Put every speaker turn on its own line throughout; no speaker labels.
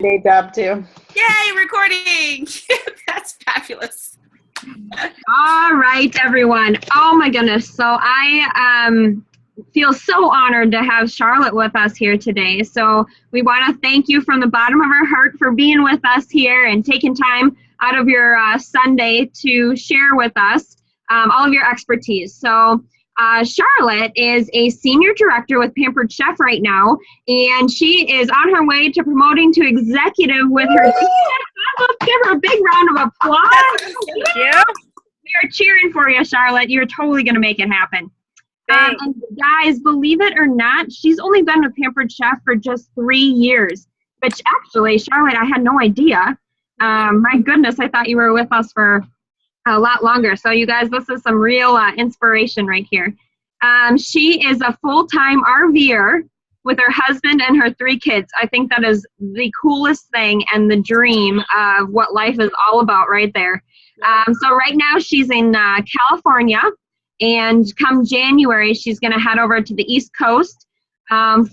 Day job too.
Yay, recording! That's fabulous.
All right, everyone. Oh my goodness. So I feel so honored to have Charlotte with us here today. So we want to thank you from the bottom of our heart for being with us here and taking time out of your Sunday to share with us all of your expertise. So Charlotte is a senior director with Pampered Chef right now, and she is on her way to promoting to executive with her team. Let's give her a big round of applause.
Yeah.
We are cheering for you, Charlotte. You're totally going to make it happen. And guys, believe it or not, she's only been a Pampered Chef for just 3 years. But actually, Charlotte, I had no idea. My goodness, I thought you were with us for a lot longer. So you guys, this is some real inspiration right here. She is a full-time RVer with her husband and her 3 kids. I think that is the coolest thing and the dream of what life is all about right there. So right now she's in California, and come January, she's going to head over to the East Coast.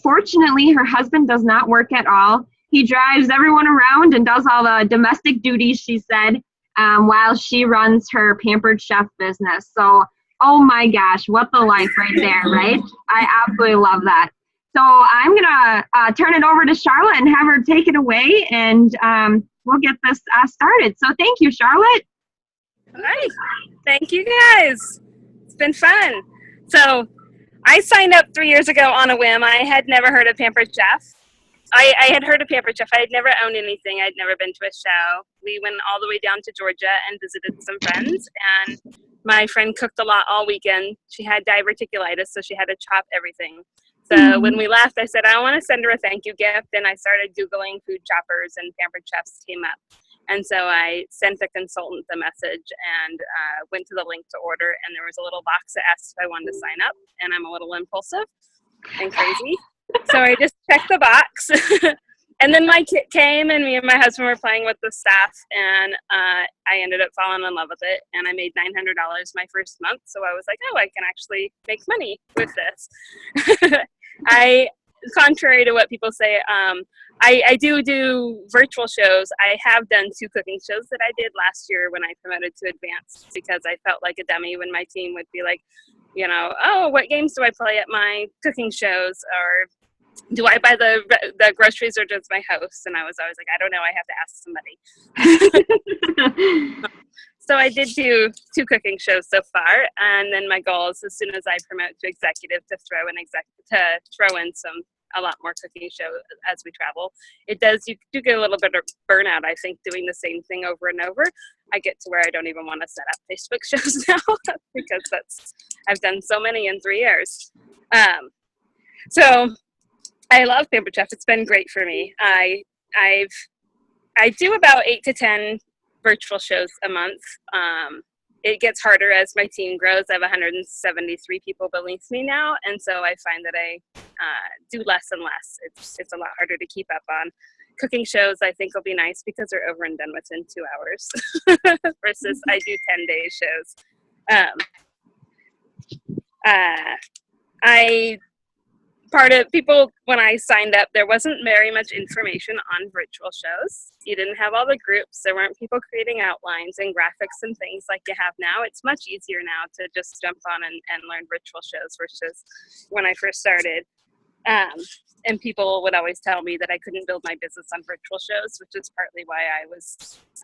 Fortunately, her husband does not work at all. He drives everyone around and does all the domestic duties, she said, while she runs her Pampered Chef business. So, oh my gosh, what the life right there, right? I absolutely love that. So I'm going to turn it over to Charlotte and have her take it away, and we'll get this started. So thank you, Charlotte.
All right. Thank you, guys. It's been fun. So I signed up 3 years ago on a whim. I had never heard of Pampered Chef. I had heard of Pampered Chef. I had never owned anything. I'd never been to a show. We went all the way down to Georgia and visited some friends, and my friend cooked a lot all weekend. She had diverticulitis, so she had to chop everything. So when we left, I said, I want to send her a thank you gift, and I started Googling food choppers, and Pampered Chefs came up. And so I sent the consultant the message and went to the link to order, and there was a little box that asked if I wanted to sign up, and I'm a little impulsive and crazy. So I just checked the box. And then my kit came, and me and my husband were playing with the staff, and I ended up falling in love with it, and I made $900 my first month. So I was like, oh, I can actually make money with this. Contrary to what people say, I do virtual shows. I have done 2 cooking shows that I did last year when I promoted to advanced, because I felt like a dummy when my team would be like, you know, oh, what games do I play at my cooking shows? Or do I buy the groceries, or does my host? And I was always like, I don't know. I have to ask somebody. So I did do 2 cooking shows so far, and then my goal is, as soon as I promote to executive, to throw in a lot more cooking shows as we travel. You do get a little bit of burnout, I think, doing the same thing over and over. I get to where I don't even want to set up Facebook shows now because I've done so many in 3 years. So I love Pampered Chef. It's been great for me. I do about 8 to 10 virtual shows a month. It gets harder as my team grows. I have 173 people beneath me now, and so I find that I do less and less. It's a lot harder to keep up on. Cooking shows, I think, will be nice because they're over and done within 2 hours versus I do 10-day shows. When I signed up, there wasn't very much information on virtual shows. You didn't have all the groups. There weren't people creating outlines and graphics and things like you have now. It's much easier now to just jump on and learn virtual shows versus when I first started. And people would always tell me that I couldn't build my business on virtual shows, which is partly why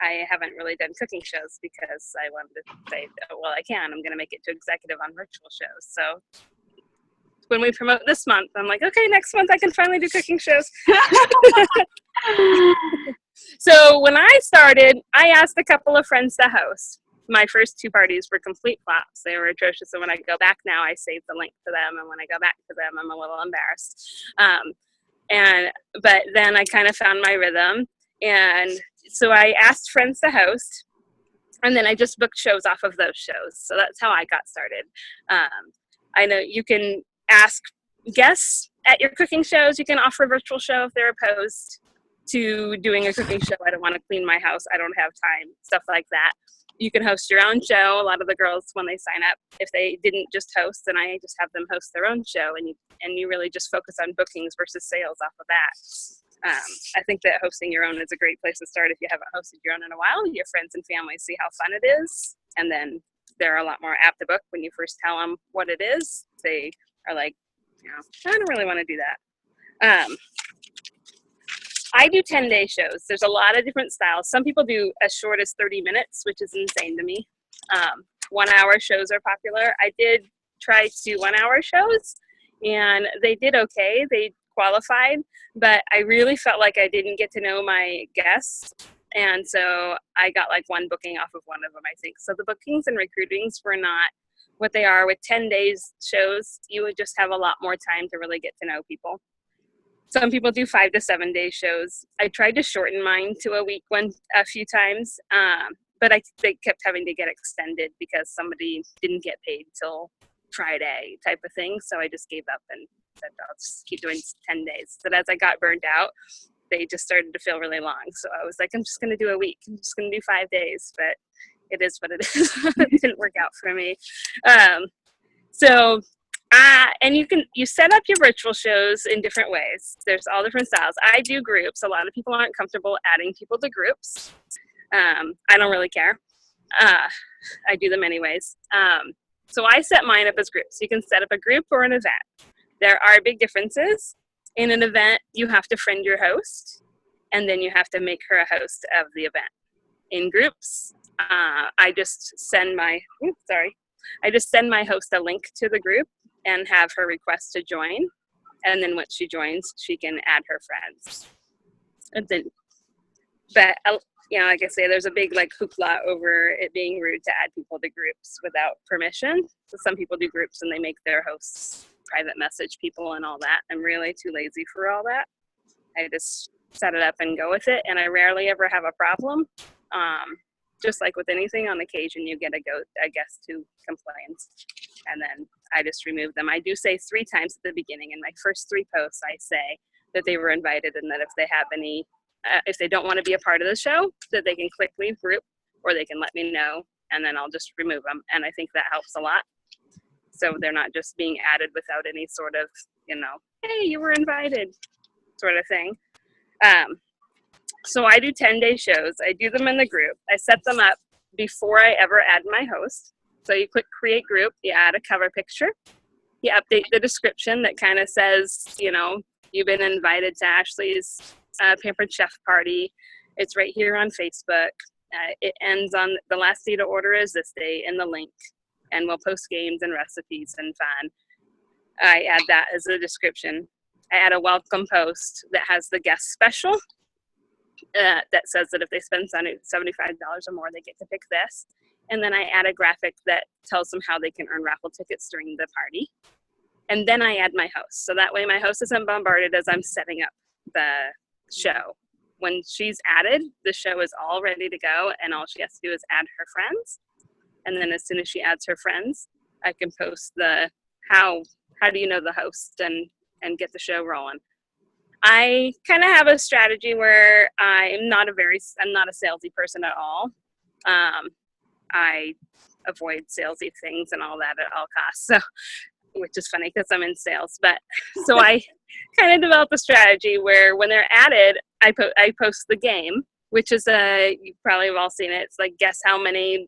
I haven't really done cooking shows, because I wanted to say, oh, well, I can. I'm going to make it to executive on virtual shows. So when we promote this month, I'm like, okay, next month I can finally do cooking shows. So when I started, I asked a couple of friends to host. My first 2 parties were complete flops. They were atrocious. And when I go back now, I save the link to them. And when I go back to them, I'm a little embarrassed. But then I kind of found my rhythm. And so I asked friends to host. And then I just booked shows off of those shows. So that's how I got started. I know you can ask guests at your cooking shows. You can offer a virtual show if they're opposed to doing a cooking show. I don't want to clean my house. I don't have time. Stuff like that. You can host your own show. A lot of the girls, when they sign up, if they didn't just host, then I just have them host their own show, and you really just focus on bookings versus sales off of I think that hosting your own is a great place to start if you haven't hosted your own in a while. Your friends and family see how fun it is, and then they're a lot more apt to book when you first tell them what it is. They are like, I don't really want to do that. I do 10-day shows. There's a lot of different styles. Some people do as short as 30 minutes, which is insane to me. 1-hour shows are popular. I did try to 1-hour shows, and they did okay. They qualified, but I really felt like I didn't get to know my guests, and so I got like one booking off of one of them, I think. So the bookings and recruitings were not what they are with 10 days shows. You would just have a lot more time to really get to know people. Some people do 5 to 7 day shows. I tried to shorten mine to a week a few times, but they kept having to get extended because somebody didn't get paid till Friday type of thing. So I just gave up and said, I'll just keep doing 10 days. But as I got burned out, they just started to feel really long. So I was like, I'm just going to do a week. I'm just going to do 5 days, but it is what it is. It didn't work out for me. And you set up your virtual shows in different ways. There's all different styles. I do groups. A lot of people aren't comfortable adding people to groups. I don't really care. I do them anyways. So I set mine up as groups. You can set up a group or an event. There are big differences. In an event, you have to friend your host, and then you have to make her a host of the event. In groups, I just send my host a link to the group and have her request to join. And then once she joins, she can add her friends. And then, but like I say, there's a big hoopla over it being rude to add people to groups without permission. So some people do groups and they make their hosts private message people and all that. I'm really too lazy for all that. I just set it up and go with it, and I rarely ever have a problem. Just like with anything, on occasion you get a guest who complains, and then I just remove them. I do say 3 times at the beginning in my first 3 posts, I say that they were invited, and that if they have any, if they don't want to be a part of the show, that they can click leave group, or they can let me know, and then I'll just remove them. And I think that helps a lot. So they're not just being added without any sort of, hey, you were invited sort of thing. So I do 10-day shows. I do them in the group. I set them up before I ever add my host. So you click create group, you add a cover picture, you update the description that kind of says, you've been invited to Ashley's Pampered Chef party. It's right here on Facebook. It ends on the last day to order is this day in the link, and we'll post games and recipes and fun. I add that as a description. I add a welcome post that has the guest special. That says that if they spend $75 or more, they get to pick this. And then I add a graphic that tells them how they can earn raffle tickets during the party. And then I add my host. So that way my host isn't bombarded as I'm setting up the show. When she's added, the show is all ready to go, and all she has to do is add her friends. And then as soon as she adds her friends, I can post the how do you know the host and get the show rolling. I kind of have a strategy where I'm not a salesy person at all. I avoid salesy things and all that at all costs. So, which is funny because I'm in sales, but so I kind of developed a strategy where when they're added, I post the game, which is you probably have all seen it. It's like guess how many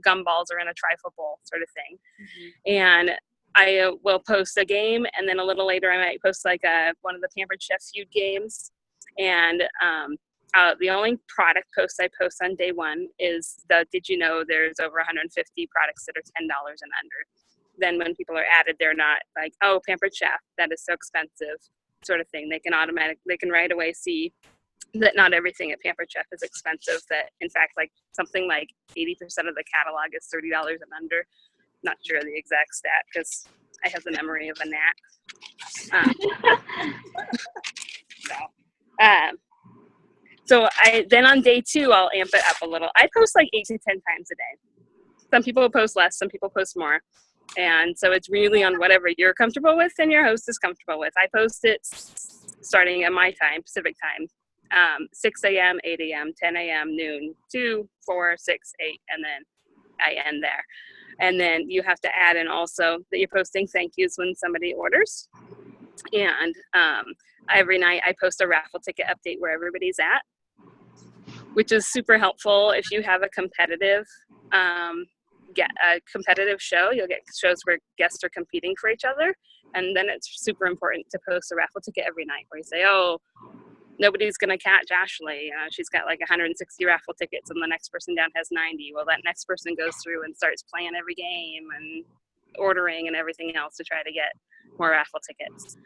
gumballs are in a trifle bowl sort of thing. Mm-hmm. And I will post a game, and then a little later I might post one of the Pampered Chef Feud games. And the only product post I post on day one is did you know there's over 150 products that are $10 and under. Then when people are added, they're not like, oh, Pampered Chef, that is so expensive sort of thing. They can right away see that not everything at Pampered Chef is expensive, that in fact something like 80% of the catalog is $30 and under. Not sure the exact stat because I have the memory of a gnat. So then on day 2, I'll amp it up a little. I post 8 to 10 times a day. Some people post less, some people post more. And so it's really on whatever you're comfortable with and your host is comfortable with. I post it starting at my time, Pacific time, 6 a.m., 8 a.m., 10 a.m., noon, 2, 4, 6, 8, and then I end there. And then you have to add in also that you're posting thank yous when somebody orders. And every night I post a raffle ticket update where everybody's at, which is super helpful if you have a competitive show. You'll get shows where guests are competing for each other, and then it's super important to post a raffle ticket every night where you say, oh, nobody's going to catch Ashley. She's got like 160 raffle tickets and the next person down has 90. Well, that next person goes through and starts playing every game and ordering and everything else to try to get more raffle tickets.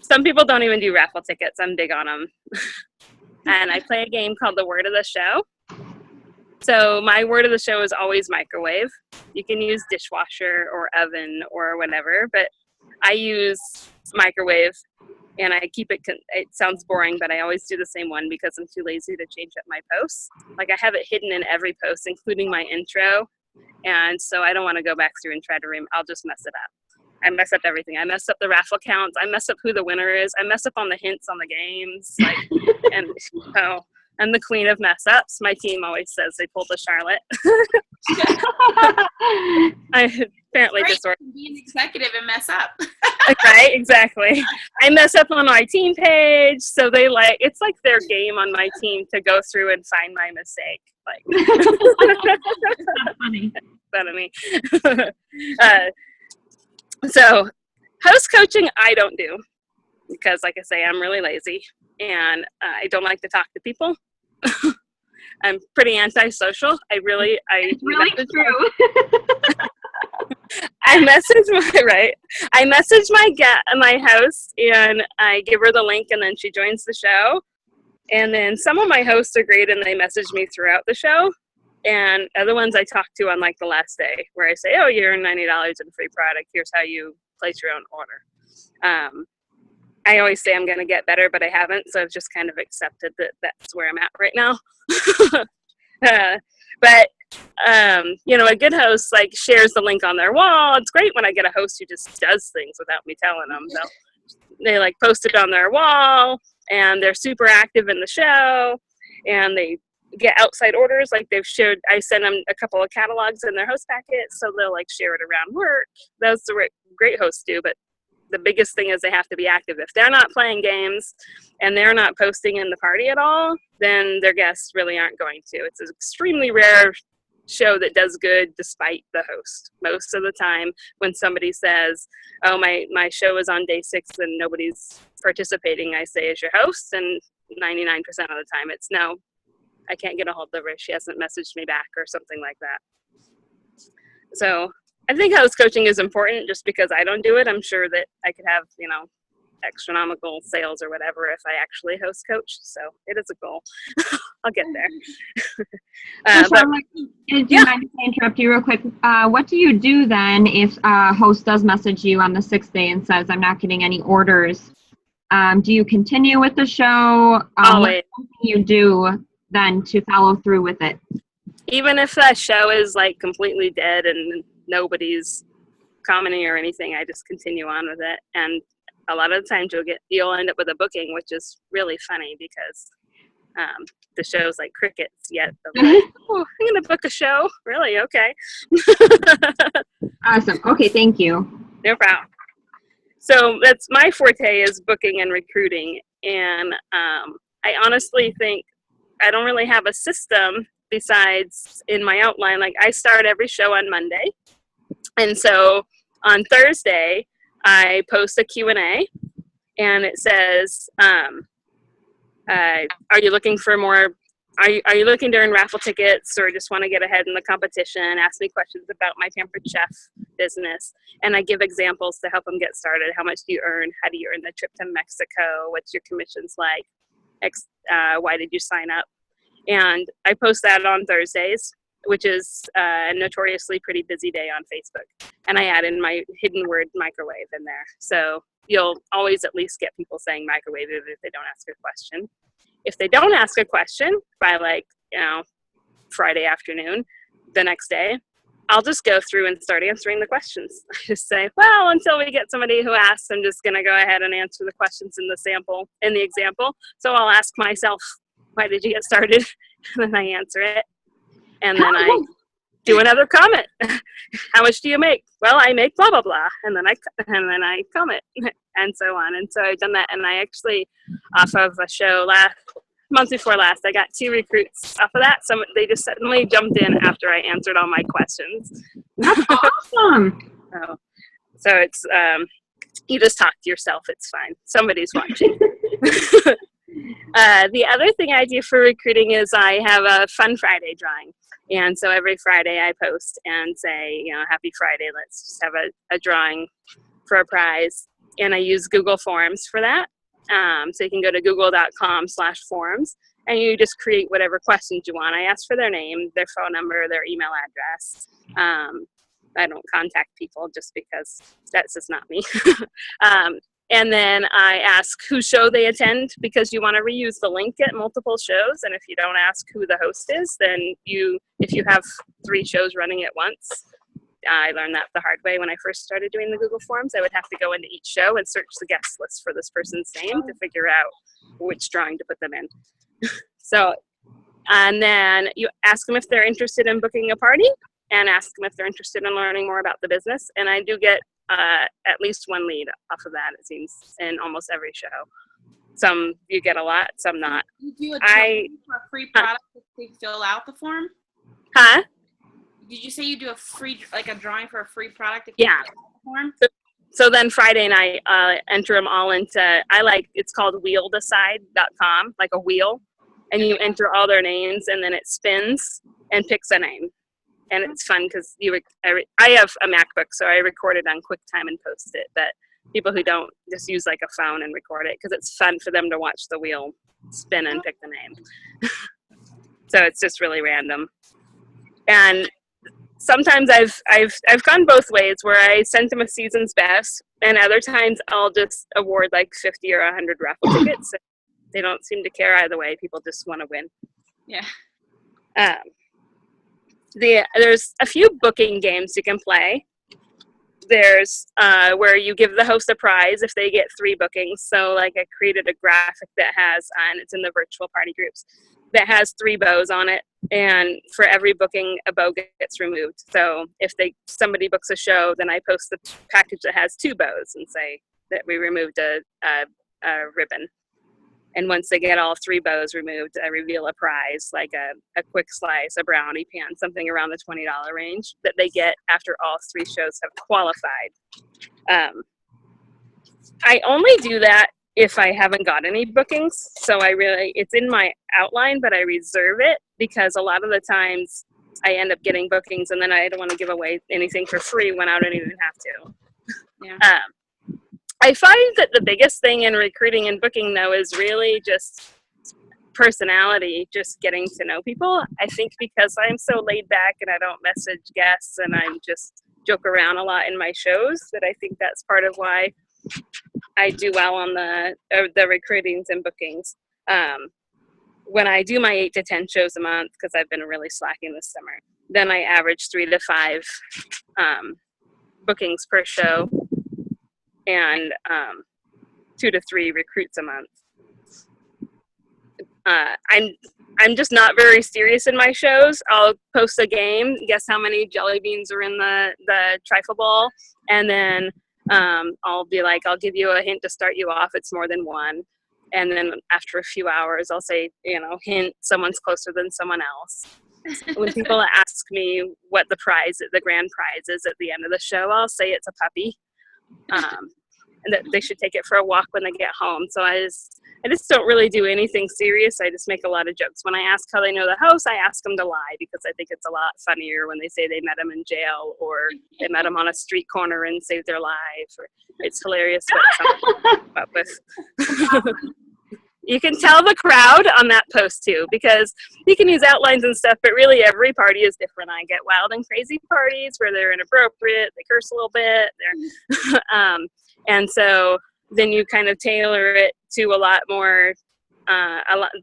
Some people don't even do raffle tickets. I'm big on them. And I play a game called the Word of the Show. So my word of the show is always microwave. You can use dishwasher or oven or whatever, but I use microwave, and I keep it, it sounds boring, but I always do the same one because I'm too lazy to change up my posts. Like I have it hidden in every post, including my intro. And so I don't want to go back through and try to I'll just mess it up. I mess up everything. I mess up the raffle counts. I mess up who the winner is. I mess up on the hints on the games. And so I'm the queen of mess ups. My team always says they pulled the Charlott. I apparently disorganized.
Be an executive and mess up.
Right, exactly. I mess up on my team page, so they it's like their game on my team to go through and find my mistake.
That's funny.
Funny. So host coaching I don't do because, like I say, I'm really lazy and I don't like to talk to people. I'm pretty antisocial. It's really
true.
I message my host and I give her the link and then she joins the show. And then some of my hosts are great and they message me throughout the show. And other ones I talk to on like the last day where I say, oh, you earned $90 in free product. Here's how you place your own order. I always say I'm going to get better, but I haven't. So I've just kind of accepted that that's where I'm at right now. But a good host shares the link on their wall. It's great when I get a host who just does things without me telling them. So they post it on their wall and they're super active in the show and they get outside orders. They've shared, I send them a couple of catalogs in their host packets. So they'll share it around work. That's the great hosts do. But the biggest thing is they have to be active. If they're not playing games and they're not posting in the party at all, then their guests really aren't going to. It's an extremely rare show that does good despite the host. Most of the time when somebody says, oh, my show is on day 6 and nobody's participating, I say, is your host? And 99% of the time it's no, I can't get a hold of her. She hasn't messaged me back or something like that. So I think host coaching is important just because I don't do it. I'm sure that I could have, astronomical sales or whatever if I actually host coach. So it is a goal. I'll get there.
Charlotte, do you mind if I interrupt you real quick? What do you do then if a host does message you on the 6th day and says, I'm not getting any orders? Do you continue with the show?
Always.
What do you do then to follow through with it?
Even if that show is completely dead and nobody's commenting or anything, I just continue on with it. And a lot of the times you'll end up with a booking, which is really funny because the show's like crickets yet. Oh, I'm going to book a show? Really? Okay.
Awesome. Okay, thank you.
No problem. So that's my forte is booking and recruiting. And I honestly think I don't really have a system besides in my outline. I start every show on Monday. And so on Thursday, I post a Q&A and it says, are you looking for more, are you looking to earn raffle tickets or just want to get ahead in the competition? Ask me questions about my Pampered Chef business. And I give examples to help them get started. How much do you earn? How do you earn the trip to Mexico? What's your commissions like? Why did you sign up? And I post that on Thursdays, which is a notoriously pretty busy day on Facebook. And I add in my hidden word microwave in there. So you'll always at least get people saying microwave if they don't ask a question. If they don't ask a question by Friday afternoon, the next day, I'll just go through and start answering the questions. I just say, well, until we get somebody who asks, I'm just going to go ahead and answer the questions in the example. So I'll ask myself, why did you get started? And then I answer it. And then I do another comment. How much do you make? Well, I make blah, blah, blah. And then I comment. and so on. And so I've done that, and I actually, off of a show month before last, I got 2 recruits off of that. So they just suddenly jumped in after I answered all my questions.
That's awesome.
So it's, you just talk to yourself. It's fine. Somebody's watching. The other thing I do for recruiting is I have a Fun Friday drawing. And so every Friday I post and say, happy Friday, let's just have a drawing for a prize. And I use Google Forms for that. So you can go to google.com/forms and you just create whatever questions you want. I ask for their name, their phone number, their email address. I don't contact people just because that's just not me. And then I ask whose show they attend, because you want to reuse the link at multiple shows. And if you don't ask who the host is, then if you have 3 shows running at once, I learned that the hard way when I first started doing the Google Forms. I would have to go into each show and search the guest list for this person's name to figure out which drawing to put them in. And then you ask them if they're interested in booking a party, and ask them if they're interested in learning more about the business. And I do get at least 1 lead off of that, it seems, in almost every show. Some you get a lot, some not.
You do a drawing for a free product if they fill out the form?
Huh?
Did you say you do a drawing for a free product if
Yeah.
you fill out the form?
So then Friday night, enter them all into, it's called wheeldecide.com, like a wheel. And you enter all their names, and then it spins and picks a name. And it's fun because I have a MacBook, so I record it on QuickTime and post it. But people who don't just use like a phone and record it, because it's fun for them to watch the wheel spin and pick the name. So it's just really random. And sometimes I've gone both ways, where I send them a season's best, and other times I'll just award like 50 or 100 raffle tickets. They don't seem to care either way. People just want to win.
Yeah.
There's a few booking games you can play. There's where you give the host a prize if they get 3 bookings. So like I created a graphic that has, and it's in the virtual party groups, that has 3 bows on it. And for every booking, a bow gets removed. So if somebody books a show, then I post the package that has 2 bows and say that we removed a ribbon. And once they get all 3 bows removed, I reveal a prize, like a quick slice, a brownie pan, something around the $20 range that they get after all 3 shows have qualified. I only do that if I haven't got any bookings. So it's in my outline, but I reserve it because a lot of the times I end up getting bookings, and then I don't want to give away anything for free when I don't even have to.
Yeah.
I find that the biggest thing in recruiting and booking, though, is really just personality, just getting to know people. I think because I'm so laid back and I don't message guests and I just joke around a lot in my shows, that I think that's part of why I do well on the recruitings and bookings. When I do my 8 to 10 shows a month, because I've been really slacking this summer, then I average 3 to 5 bookings per show, and 2 to 3 recruits a month. I'm just not very serious in my shows. I'll post a game, guess how many jelly beans are in the trifle bowl, and then I'll be like, I'll give you a hint to start you off, it's more than 1. And then after a few hours, I'll say, hint, someone's closer than someone else. When people ask me what the grand prize is at the end of the show, I'll say it's a puppy. And that they should take it for a walk when they get home. So I just don't really do anything serious. I just make a lot of jokes. When I ask how they know the host, I ask them to lie, because I think it's a lot funnier when they say they met him in jail, or they met him on a street corner and saved their life. Or it's hilarious what someone comes up with. You can tell the crowd on that post too, because you can use outlines and stuff, but really every party is different. I get wild and crazy parties where they're inappropriate, they curse a little bit, and so then you kind of tailor it to a lot more,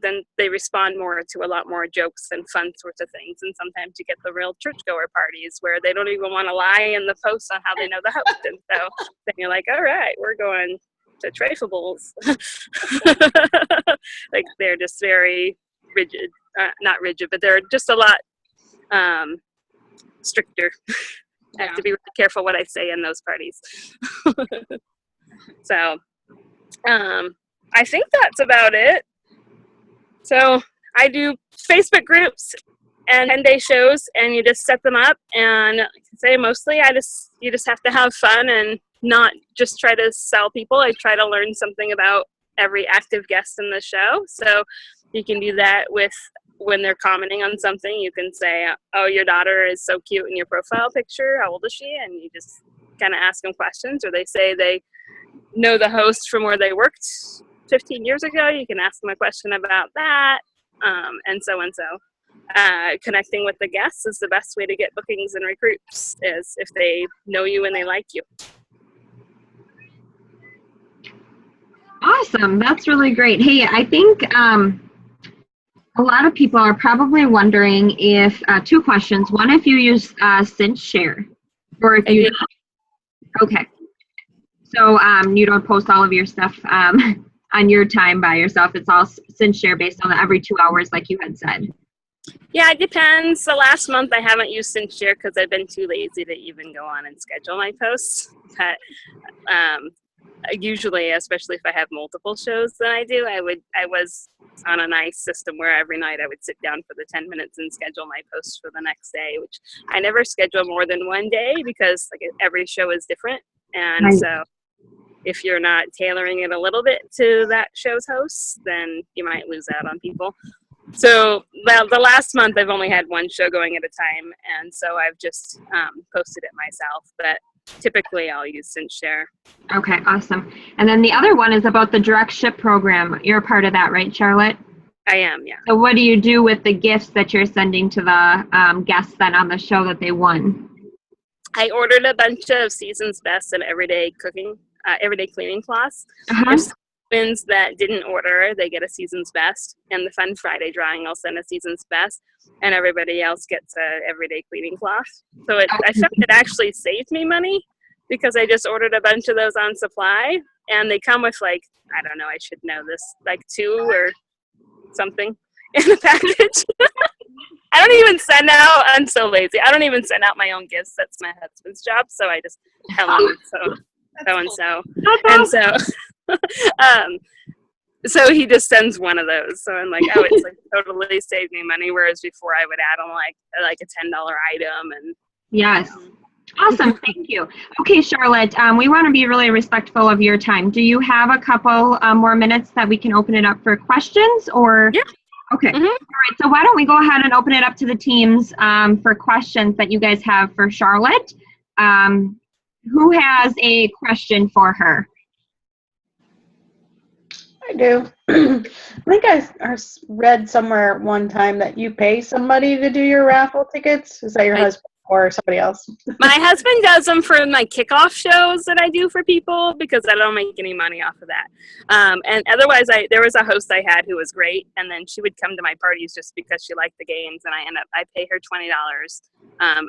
then they respond more to a lot more jokes and fun sorts of things. And sometimes you get the real churchgoer parties where they don't even want to lie in the post on how they know the host. And so then you're like, all right, we're going to Trafables. Like they're just very rigid, not rigid, but they're just a lot stricter. I have to be really careful what I say in those parties. So I think that's about it. So I do Facebook groups and 10-day shows, and you just set them up. And like I say, mostly you just have to have fun and not just try to sell people. I try to learn something about every active guest in the show. So you can do that with when they're commenting on something. You can say, oh, your daughter is so cute in your profile picture. How old is she? And you just kind of ask them questions. Or they say they know the host from where they worked 15 years ago. You can ask them a question about that, and so. Connecting with the guests is the best way to get bookings and recruits, is if they know you and they like you.
Awesome. That's really great. Hey, I think a lot of people are probably wondering if, two questions. One, if you use Cinch Share, or if you, okay. So you don't post all of your stuff on your time by yourself. It's all Cinch Share based on every 2 hours, like you had said.
Yeah, it depends. The last month I haven't used Cinch Share because I've been too lazy to even go on and schedule my posts. But usually, especially if I have multiple shows than I do, I was on a nice system where every night I would sit down for the 10 minutes and schedule my posts for the next day, which I never schedule more than one day because like every show is different. And
Right.
So if you're not tailoring it a little bit to that show's hosts, then you might lose out on people. So the last month I've only had one show going at a time, and so I've just posted it myself, but typically I'll use Cinch Share.
Okay, awesome. And then the other one is about the direct ship program. You're a part of that, right, Charlotte?
I am, yeah.
So what do you do with the gifts that you're sending to the guests then on the show that they won?
I ordered a bunch of Season's Best and everyday cleaning cloths.
Uh-huh.
If wins that didn't order, they get a Season's Best, and the Fun Friday drawing I'll send a Season's Best, and everybody else gets a everyday cleaning cloth. So I found it actually saved me money because I just ordered a bunch of those on supply, and they come with like, I don't know, I should know this, like 2 or something in the package. I don't even send out, I'm so lazy, I don't even send out my own gifts. That's my husband's job, so I just tell him so. And so so he just sends one of those. So I'm like, oh, it's like totally saved me money. Whereas before I would add on like a $10 item. And
yes. Awesome. Thank you. Okay, Charlotte, we want to be really respectful of your time. Do you have a couple more minutes that we can open it up for questions, or?
Yeah.
Okay.
Mm-hmm.
All right. So why don't we go ahead and open it up to the teams for questions that you guys have for Charlotte. Who has a question for her?
I do. I think I read somewhere one time that you pay somebody to do your raffle tickets. Is that your husband or somebody else?
My husband does them for my kickoff shows that I do for people because I don't make any money off of that. And otherwise, there was a host I had who was great, and then she would come to my parties just because she liked the games, and I pay her $20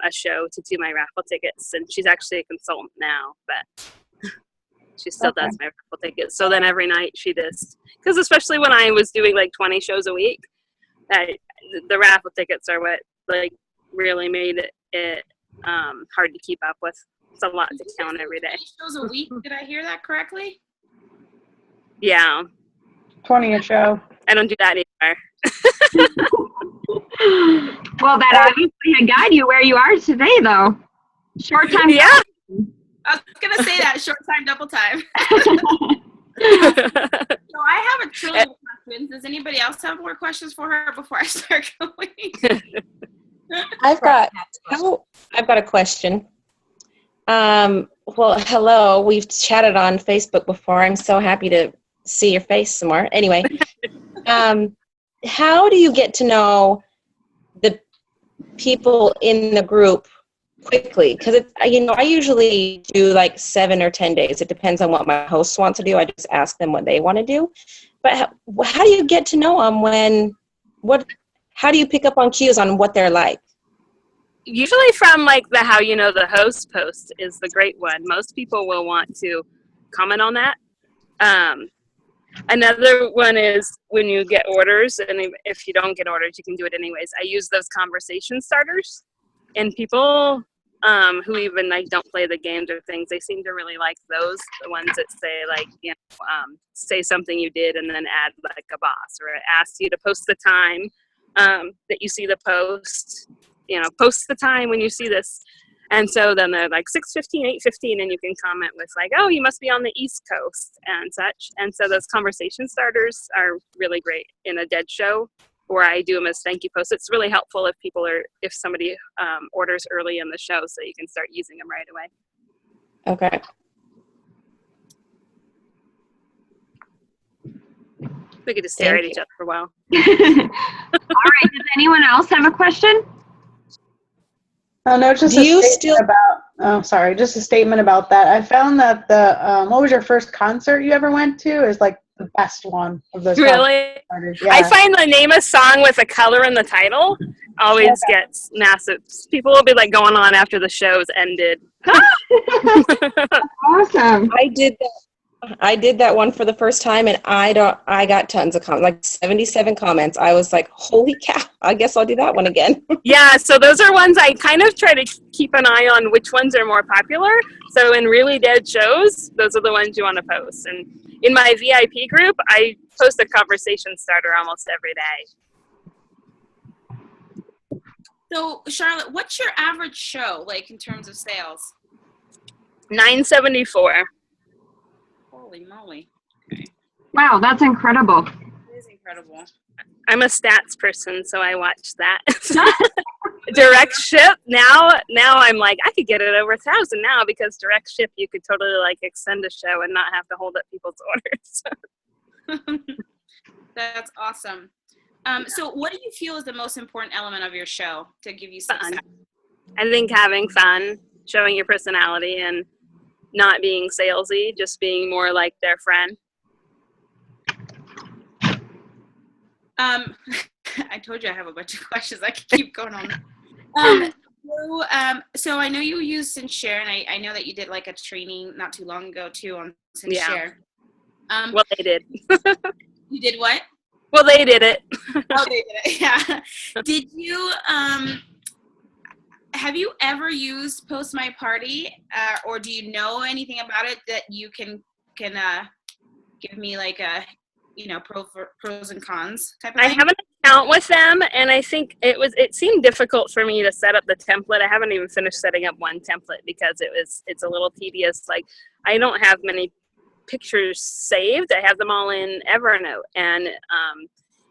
a show to do my raffle tickets, and she's actually a consultant now, but she still does my raffle tickets. So then every night she just, because especially when I was doing like 20 shows a week, the raffle tickets are what like really made it hard to keep up with. It's a lot to count every day.
Shows a week. Did I hear that correctly?
Yeah.
20 a show.
I don't do that either.
Well, that obviously had got you where you are today, though. Short time.
Yeah.
I was going to say that. Short time, double time. So I have a trillion questions. Does anybody else have more questions for her before I start going?
I've got a question. Well, hello. We've chatted on Facebook before. I'm so happy to see your face some more. Anyway, how do you get to know the people in the group quickly? Because I usually do like 7 or 10 days. It depends on what my hosts want to do. I just ask them what they want to do. But how do you get to know them how do you pick up on cues on what they're like?
Usually from like the how you know the host post is the great one. Most people will want to comment on that. Another one is when you get orders, and if you don't get orders, you can do it anyways. I use those conversation starters, and people who even like don't play the games or things. They seem to really like those, the ones that say like, you know, say something you did and then add like a boss, or it asks you to post the time that you see the post, you know, post the time when you see this. And so then they're like 6:15, 8:15, and you can comment with like, oh, you must be on the East Coast and such. And so those conversation starters are really great in a dead show, where I do them as thank you posts. It's really helpful if somebody orders early in the show, so you can start using them right away.
Okay.
We could just stare at each other for a while.
All right. Does anyone else have a question?
Oh, no, just just a statement about that. I found that what was your first concert you ever went to is like the best one of those.
Really?
Yeah.
I find the name of song with a color in the title always gets massive. People will be like going on after the show's ended.
Awesome.
I did that one for the first time, and I got tons of comments, like 77 comments. I was like, holy cow, I guess I'll do that one again.
Yeah, so those are ones I kind of try to keep an eye on which ones are more popular. So in really dead shows, those are the ones you want to post. And in my VIP group, I post a conversation starter almost every day.
So, Charlotte, what's your average show like in terms of sales?
$9.74.
Holy moly. Okay.
Wow, that's incredible.
It is incredible.
I'm a stats person, so I watch that. Direct ship, now I'm like, I could get it over 1,000 now, because direct ship, you could totally like extend a show and not have to hold up people's orders.
That's awesome. So what do you feel is the most important element of your show to give you success?
Fun. I think having fun, showing your personality, and not being salesy, just being more like their friend.
I told you I have a bunch of questions. I can keep going on. So I know you use Sincere, and I know that you did like a training not too long ago too on Sincere.
Yeah. Well, they did.
You did what?
Well, they did it.
Oh, they did it. Yeah. Did you have you ever used Post My Party, or do you know anything about it that you can give me like a, you know, pros and cons type of thing?
I have an account with them, and I think it seemed difficult for me to set up the template. I haven't even finished setting up one template because it's a little tedious. Like, I don't have many pictures saved. I have them all in Evernote, and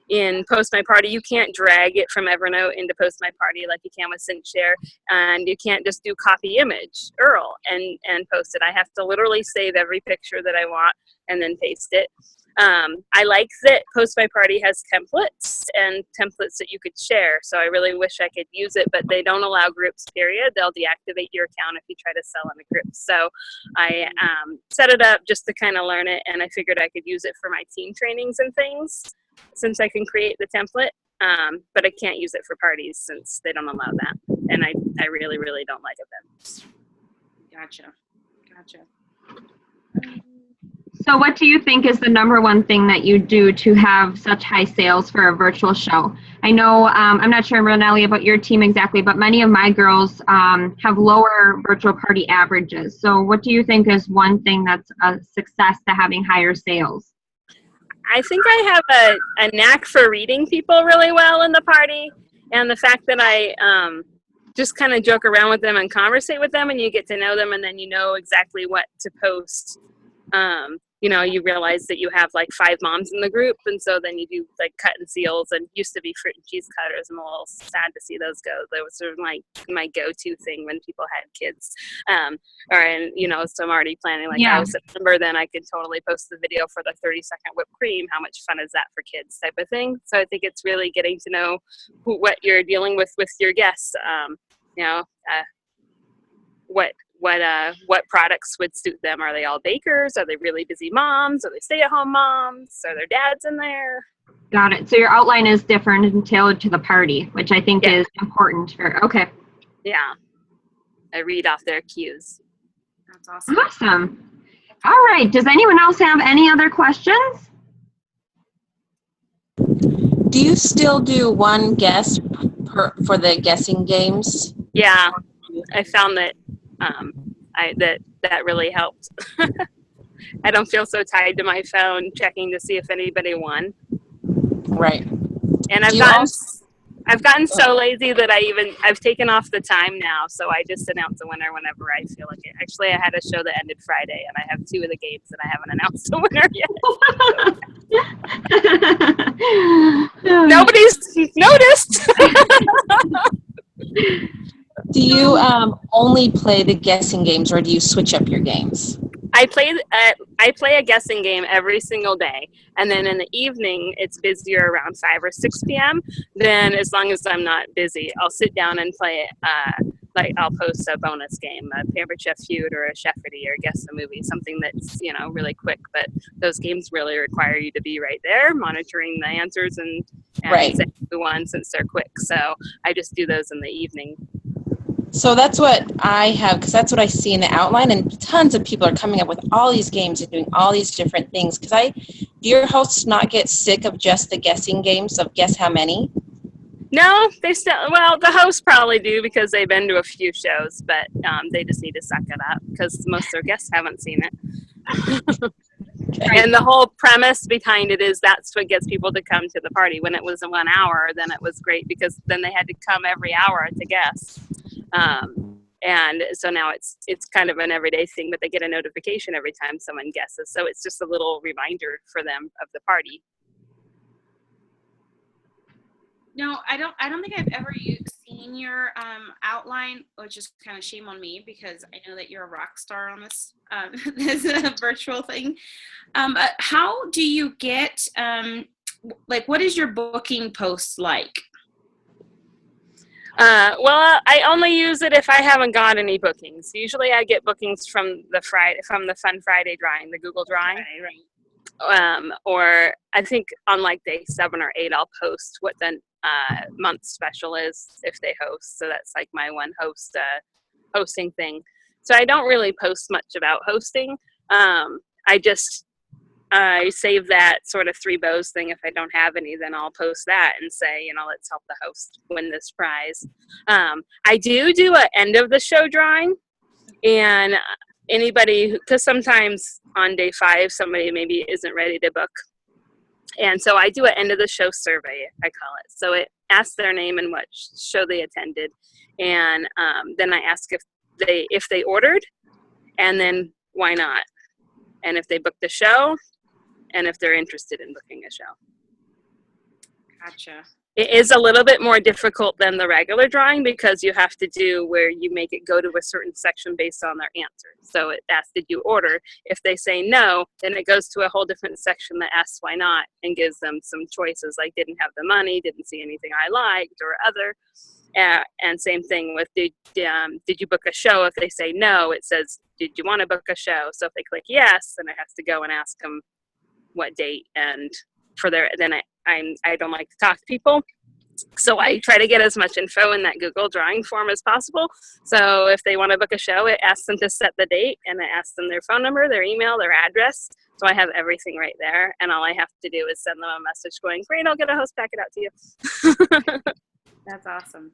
in Post My Party, you can't drag it from Evernote into Post My Party like you can with Sincere, and you can't just do copy image URL and post it. I have to literally save every picture that I want and then paste it. I like that Post My Party has templates and templates that you could share, so I really wish I could use it, but they don't allow groups, period. They'll deactivate your account if you try to sell in a group. So I set it up just to kind of learn it, and I figured I could use it for my team trainings and things, since I can create the template, but I can't use it for parties since they don't allow that, and I really, really don't like it then.
Gotcha.
So what do you think is the number one thing that you do to have such high sales for a virtual show? I know, I'm not sure, Renelli, about your team exactly, but many of my girls have lower virtual party averages. So what do you think is one thing that's a success to having higher sales?
I think I have a knack for reading people really well in the party, and the fact that I just kind of joke around with them and conversate with them, and you get to know them, and then you know exactly what to post. You know, you realize that you have like 5 moms in the group, and so then you do like cut and seals, and used to be fruit and cheese cutters. I'm a little sad to see those go. That was sort of like my go-to thing when people had kids. You know, so I'm already planning like, oh, September, then I could totally post the video for the 30-second whipped cream. How much fun is that for kids type of thing? So I think it's really getting to know what you're dealing with your guests. You know, what products would suit them. Are they all bakers? Are they really busy moms? Are they stay-at-home moms? Are their dads in there?
Got it. So your outline is different and tailored to the party, which I think is important for, okay.
Yeah. I read off their cues.
That's awesome.
Awesome. All right. Does anyone else have any other questions?
Do you still do one guess for the guessing games?
Yeah. I found that that really helped. I don't feel so tied to my phone checking to see if anybody won.
Right.
And I've gotten so lazy that I've taken off the time now, so I just announce a winner whenever I feel like it. Actually, I had a show that ended Friday, and I have 2 of the games that I haven't announced a winner yet. Nobody's noticed.
Do you only play the guessing games, or do you switch up your games?
I play a guessing game every single day, and then in the evening it's busier around 5 or 6 p.m. Then, as long as I'm not busy, I'll sit down and play it. Like I'll post a bonus game, a Pampered Chef Feud or a Chefity or Guess the Movie, something that's really quick. But those games really require you to be right there, monitoring the answers and
right.
saying who won, since they're quick. So I just do those in the evening.
So that's what I have, because that's what I see in the outline, and tons of people are coming up with all these games and doing all these different things. Do your hosts not get sick of just the guessing games of guess how many?
No, the hosts probably do, because they've been to a few shows, but they just need to suck it up, because most of their guests haven't seen it. Okay. And the whole premise behind it is that's what gets people to come to the party. When it was in 1 hour, then it was great, because then they had to come every hour to guess. And so now it's kind of an everyday thing, but they get a notification every time someone guesses. So it's just a little reminder for them of the party.
No, I don't think I've ever seen your outline, which is kind of shame on me, because I know that you're a rock star on this this virtual thing. How do you get what is your booking post like?
Well, I only use it if I haven't got any bookings. Usually I get bookings from the Fun Friday drawing, the Google drawing. Right. Or I think on like day 7 or 8, I'll post what the month special is if they host. So that's like my one hosting thing. So I don't really post much about hosting. I save that sort of 3 bows thing. If I don't have any, then I'll post that and say, let's help the host win this prize. I do an end of the show drawing, and anybody, because sometimes on day 5, somebody maybe isn't ready to book. And so I do an end of the show survey, I call it. So it asks their name and what show they attended. And then I ask if they ordered, and then why not? And if they booked the show, and if they're interested in booking a show.
Gotcha.
It is a little bit more difficult than the regular drawing, because you have to do where you make it go to a certain section based on their answer. So it asks, did you order? If they say no, then it goes to a whole different section that asks why not, and gives them some choices, like didn't have the money, didn't see anything I liked, or other. And same thing with did you book a show? If they say no, it says, did you want to book a show? So if they click yes, then it has to go and ask them what date, and then I don't like to talk to people, so I try to get as much info in that Google drawing form as possible. So if they want to book a show, it asks them to set the date, and it asks them their phone number, their email, their address. So I have everything right there, and all I have to do is send them a message going, great, I'll get a host packet out to you.
That's awesome.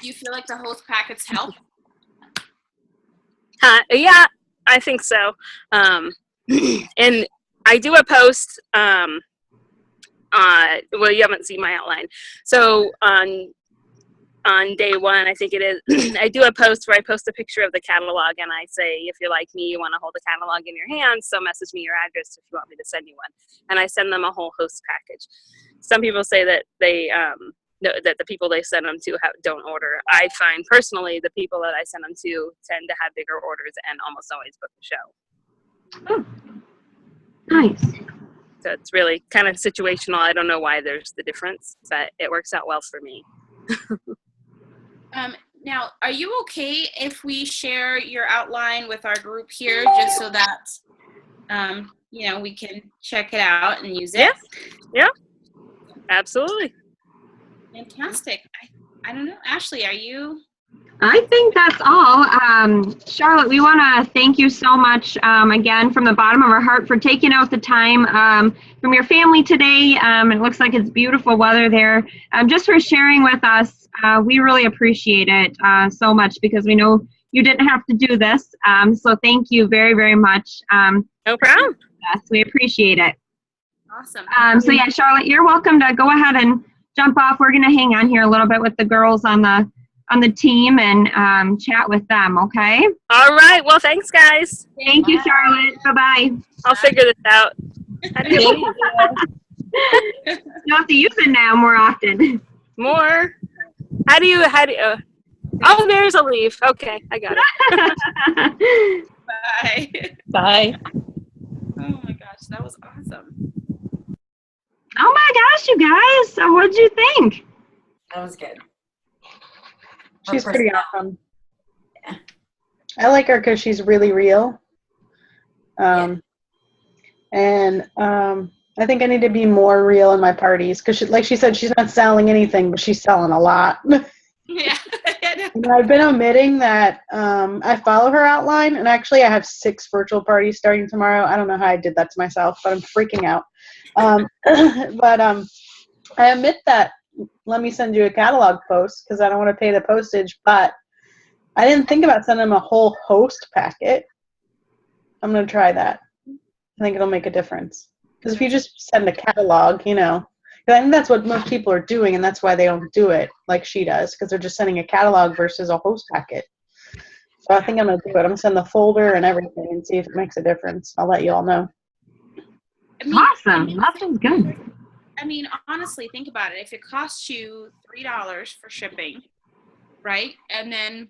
Do you feel like the host packets help?
Yeah, I think so. And I do a post, well, you haven't seen my outline. So on day 1, I think it is, I do a post where I post a picture of the catalog, and I say, if you're like me, you want to hold the catalog in your hands, so message me your address if you want me to send you one. And I send them a whole host package. Some people say that that the people they send them to don't order. I find personally the people that I send them to tend to have bigger orders and almost always book the show.
Oh. Nice.
So it's really kind of situational. I don't know why there's the difference, but it works out well for me.
Now, are you okay if we share your outline with our group here, just so that we can check it out and use it?
Yeah, absolutely.
Fantastic. I don't know, Ashley, are you
I think that's all. Charlotte, we want to thank you so much again from the bottom of our heart for taking out the time from your family today. It looks like it's beautiful weather there. Just for sharing with us. We really appreciate it so much because we know you didn't have to do this. So thank you very, very much.
No problem.
Yes, we appreciate it.
Awesome.
So yeah, Charlotte, you're welcome to go ahead and jump off. We're going to hang on here a little bit with the girls on the team and chat with them, okay?
All right. Well, thanks, guys.
Thank you, Charlotte. Bye-bye.
I'll figure this out. How do you
You'll have to use it now more often.
more? How do you, oh, there's a leaf. Okay, I got it.
Bye.
Bye.
Oh my gosh, that was awesome.
Oh my gosh, you guys. So what'd you think?
That was good.
She's pretty awesome.
Yeah.
I like her because she's really real. And I think I need to be more real in my parties because, like she said, she's not selling anything, but she's selling a lot.
Yeah.
And I've been omitting that I follow her outline, and actually I have 6 virtual parties starting tomorrow. I don't know how I did that to myself, but I'm freaking out. But I omit that. Let me send you a catalog post because I don't want to pay the postage, but I didn't think about sending them a whole host packet. I'm going to try that. I think it'll make a difference. Because if you just send a catalog, you know, 'cause I think that's what most people are doing, and that's why they don't do it like she does, because they're just sending a catalog versus a host packet. So I think I'm going to do it. I'm going to send the folder and everything and see if it makes a difference. I'll let you all know.
Awesome. That sounds good.
I mean, honestly, think about it. If it costs you $3 for shipping, right? And then